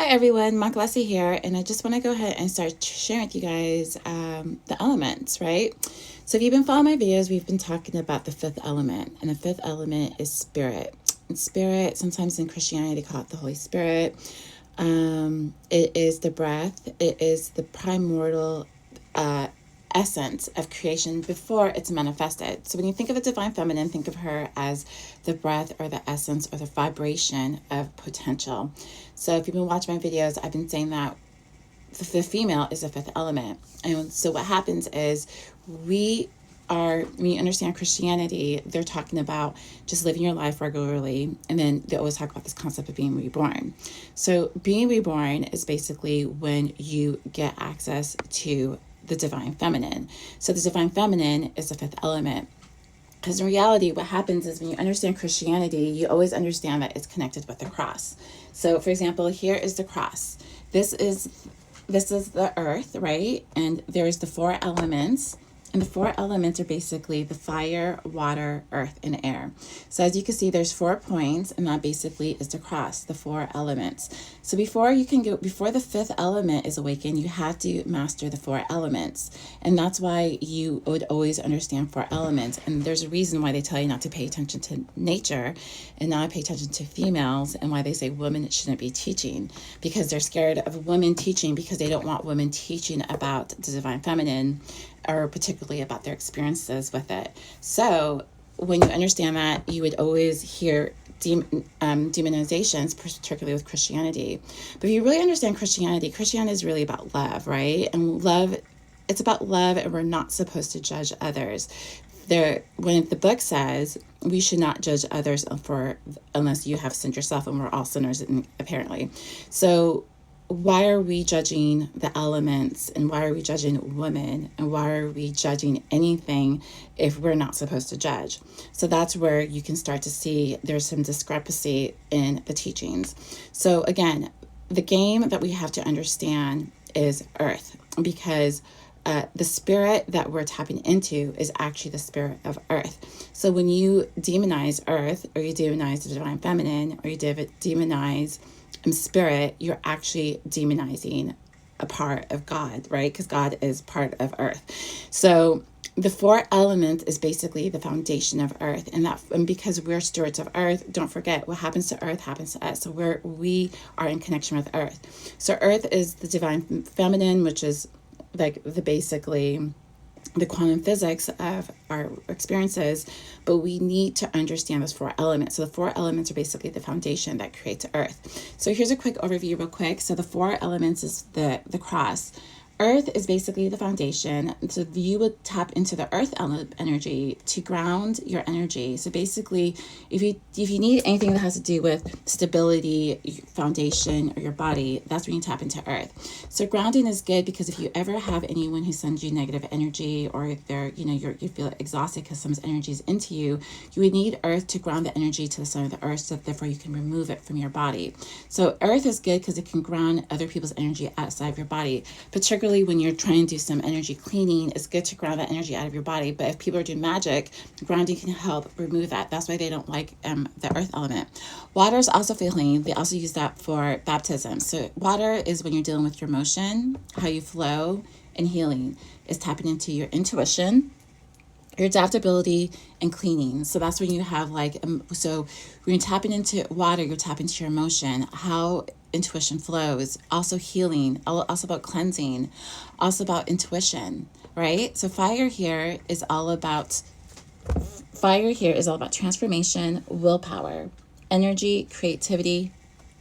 Hi everyone, Makalasi here, and I just want to go ahead and start sharing with you guys the elements, right? So if you've been following my videos, we've been talking about the fifth element, and the fifth element is spirit. And spirit, sometimes in Christianity, they call it the Holy Spirit. It is the breath. It is the primordial essence of creation before it's manifested. So when you think of the divine feminine, think of her as the breath or the essence or the vibration of potential. So if you've been watching my videos, I've been saying that the female is the fifth element. And so what happens is when you understand Christianity, they're talking about just living your life regularly. And then they always talk about this concept of being reborn. So being reborn is basically when you get access to the divine feminine. So the divine feminine is the fifth element. Because in reality, what happens is when you understand Christianity, you always understand that it's connected with the cross. So for example, here is the cross. This is the earth, right? And there's the four elements. And the four elements are basically the fire, water, earth, and air. So as you can see, there's 4 points, and that basically is the cross, the four elements. So before the fifth element is awakened, you have to master the four elements. And that's why you would always understand four elements. And there's a reason why they tell you not to pay attention to nature and not pay attention to females, and why they say women shouldn't be teaching, because they're scared of women teaching, because they don't want women teaching about the divine feminine, or particularly about their experiences with it. So when you understand that, you would always hear demonizations, particularly with Christianity. But if you really understand Christianity is really about love, right? And love, it's about love, and we're not supposed to judge others. When the book says we should not judge others unless you have sinned yourself, and we're all sinners apparently. So why are we judging the elements, and why are we judging women, and why are we judging anything if we're not supposed to judge? So that's where you can start to see there's some discrepancy in the teachings. So again, the game that we have to understand is earth, because the spirit that we're tapping into is actually the spirit of earth. So when you demonize earth, or you demonize the divine feminine, or you demonize spirit, you're actually demonizing a part of God, right? Because God is part of earth. So the four elements is basically the foundation of earth, and because we're stewards of earth, don't forget what happens to earth happens to us. So we are in connection with earth. So earth is the divine feminine, which is like basically the quantum physics of our experiences, but we need to understand those four elements. So the four elements are basically the foundation that creates earth. So here's a quick overview real quick. So the four elements is the cross. Earth is basically the foundation. So you would tap into the earth energy to ground your energy. So basically, if you need anything that has to do with stability, foundation, or your body, that's when you tap into earth. So grounding is good, because if you ever have anyone who sends you negative energy, or if you feel exhausted because some energy is into you, you would need earth to ground the energy to the center of the earth, so that therefore you can remove it from your body. So earth is good because it can ground other people's energy outside of your body, particularly when you're trying to do some energy cleaning. It's good to ground that energy out of your body. But if people are doing magic, grounding can help remove that. That's why they don't like the earth element. Water is also for healing. They also use that for baptism. So water is when you're dealing with your emotion, how you flow, and healing is tapping into your intuition, your adaptability, and cleaning. So that's when you have so when you're tapping into water, you're tapping into your emotion, how intuition flows, also healing, also about cleansing, also about intuition, right? So fire here is all about transformation, willpower, energy, creativity,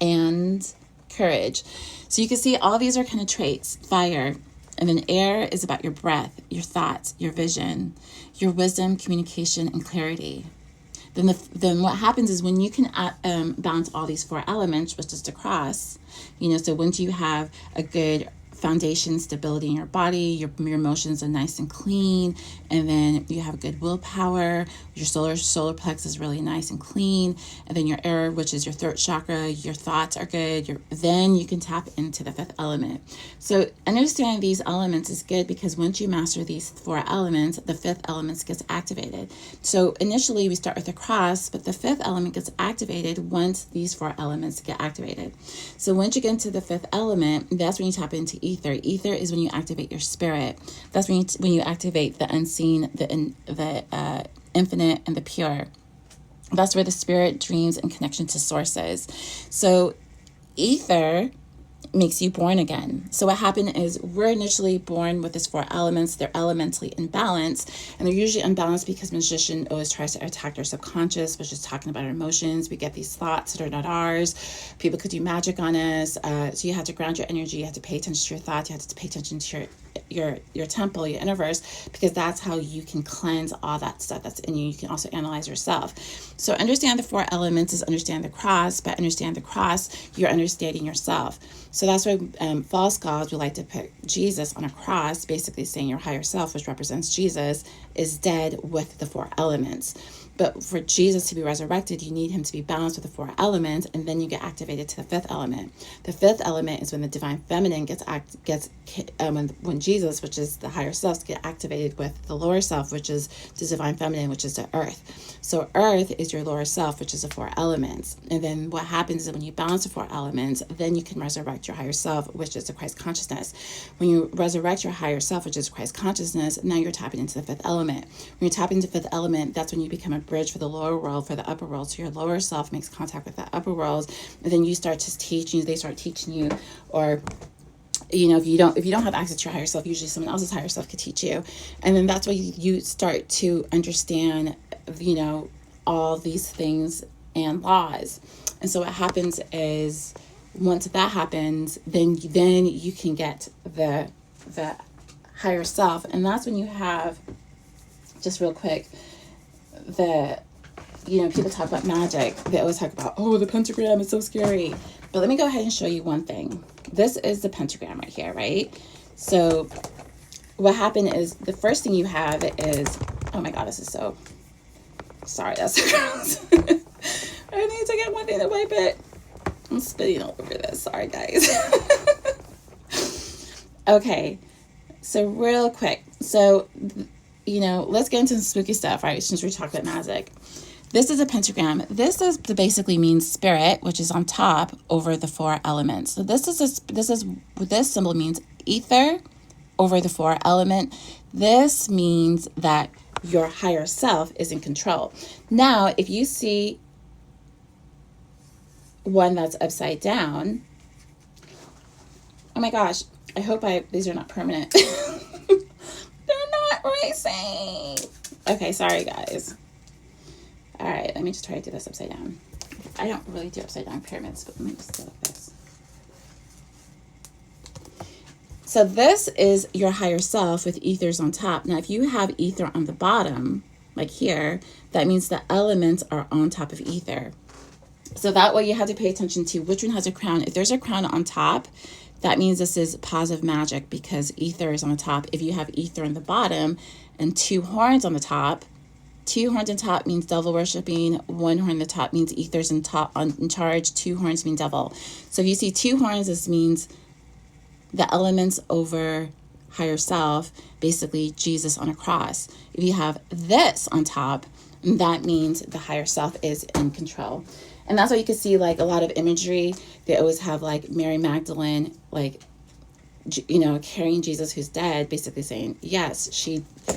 and courage. So you can see all these are kind of traits. Fire. And then air is about your breath, your thoughts, your vision, your wisdom, communication, and clarity. Then what happens is when you can balance all these four elements, which is the cross, so once you have a good foundation, stability in your body. Your emotions are nice and clean, and then you have good willpower. Your solar plexus is really nice and clean, and then your air, which is your throat chakra, your thoughts are good. Then you can tap into the fifth element. So understanding these elements is good, because once you master these four elements, the fifth element gets activated. So initially we start with the cross, but the fifth element gets activated once these four elements get activated. So once you get into the fifth element, that's when you tap into ether. Ether is when you activate your spirit. That's when you activate the unseen, the infinite, and the pure. That's where the spirit, dreams, and connection to source is. So ether makes you born again. So what happened is, we're initially born with these four elements. They're elementally imbalanced, and they're usually unbalanced because magician always tries to attack our subconscious, which is talking about our emotions. We get these thoughts that are not ours. People could do magic on us. So you have to ground your energy. You have to pay attention to your thoughts. You have to pay attention to your temple, your universe, because that's how you can cleanse all that stuff that's in you. You can also analyze yourself. So understand the four elements is understand the cross. By understand the cross, you're understanding yourself. So that's why false gods would like to put Jesus on a cross, basically saying your higher self, which represents Jesus, is dead with the four elements. But for Jesus to be resurrected, you need him to be balanced with the four elements, and then you get activated to the fifth element. The fifth element is when the divine feminine when Jesus, which is the higher self, get activated with the lower self, which is the divine feminine, which is the earth. So earth is your lower self, which is the four elements. And then what happens is, when you balance the four elements, then you can resurrect your higher self, which is the Christ consciousness. When you resurrect your higher self, which is Christ consciousness, now you're tapping into the fifth element. When you tap into the fifth element, that's when you become a bridge for the lower world, for the upper world. So your lower self makes contact with the upper world, and then you start to teach you. They start teaching you, or if you don't have access to your higher self, usually someone else's higher self could teach you, and then that's why you start to understand, all these things and laws. And so what happens is, once that happens, then you can get the higher self, and that's when you have, just real quick, people talk about magic. They always talk about, the pentagram is so scary. But let me go ahead and show you one thing. This is the pentagram right here, right? So what happened is, the first thing you have is, oh my God, this is so, sorry, that's so gross. I need to get one thing to wipe it. I'm spitting all over this. Sorry, guys. Okay, so real quick. So, let's get into some spooky stuff, right? Since we talked about magic. This is a pentagram. This basically means spirit, which is on top over the four elements. So this symbol means ether over the four element. This means that your higher self is in control. Now, if you see one that's upside down, oh my gosh, I hope these are not permanent. They're not racing. Okay, sorry guys. All right, let me just try to do this upside down. I don't really do upside down pyramids, but let me just do like this. So this is your higher self with ethers on top. Now, if you have ether on the bottom, like here, that means the elements are on top of ether. So that way you have to pay attention to which one has a crown. If there's a crown on top, that means this is positive magic, because ether is on the top. If you have ether on the bottom and two horns on the top, two horns on top means devil worshiping. One horn on the top means ether's in charge. Two horns mean devil. So if you see two horns, this means the elements over higher self, basically Jesus on a cross. If you have this on top, that means the higher self is in control. And that's why you can see, like, a lot of imagery. They always have, like, Mary Magdalene, like, carrying Jesus who's dead, basically saying, yes,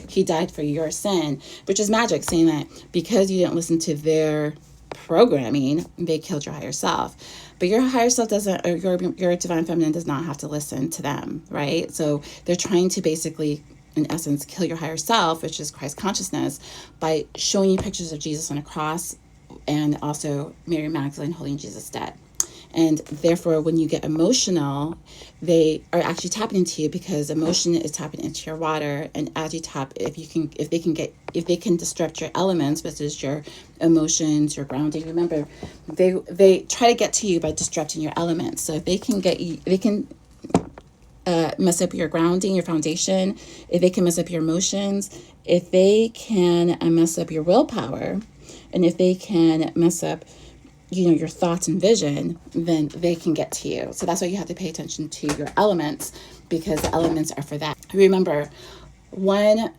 he died for your sin, which is magic, saying that because you didn't listen to their programming, they killed your higher self. But your higher self doesn't, or your divine feminine does not have to listen to them, right? So they're trying to basically, in essence, kill your higher self, which is Christ consciousness, by showing you pictures of Jesus on a cross, and also Mary Magdalene holding Jesus dead. And therefore, when you get emotional, they are actually tapping into you, because emotion is tapping into your water. And as you tap, if they can disrupt your elements, which is your emotions, your grounding. Remember, they try to get to you by disrupting your elements. So if they can get you, mess up your grounding, your foundation, if they can mess up your emotions, if they can mess up your willpower, and if they can mess up, your thoughts and vision, then they can get to you. So that's why you have to pay attention to your elements, because the elements are for that. Remember, one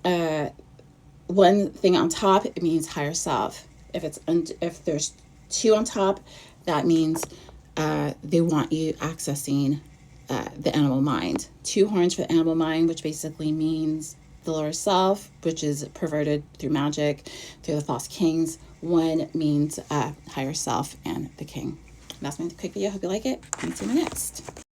thing on top, it means higher self. If there's two on top, that means they want you accessing the animal mind. Two horns for the animal mind, which basically means the lower self, which is perverted through magic, through the false kings. One means higher self and the king. That's my quick video. Hope you like it. And see you in the next.